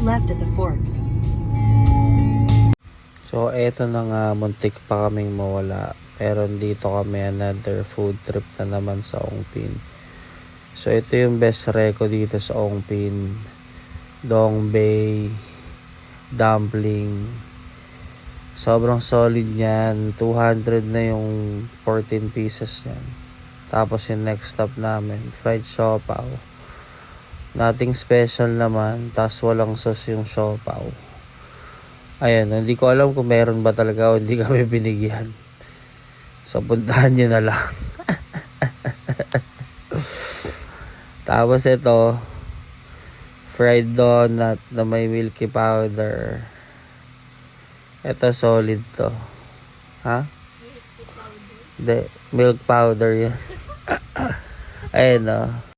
left at the fork. So, eto na nga, muntik pa kaming mawala. Pero dito kami, another food trip na naman sa Ongpin. So, ito yung best reco dito sa Ongpin. Dongbei, dumpling. Sobrang solid niyan. 200 na yung 14 pieces niyan. Tapos yung next stop namin, fried siopaw. Nothing special naman. Tapos walang sauce yung siopaw. Ayan, hindi ko alam kung meron ba talaga o hindi kami binigyan. So, puntahan nyo na lang. Tapos ito, fried donut na may milky powder. Ito, solid to. Ha? Hindi, milk powder yan. Ayan o.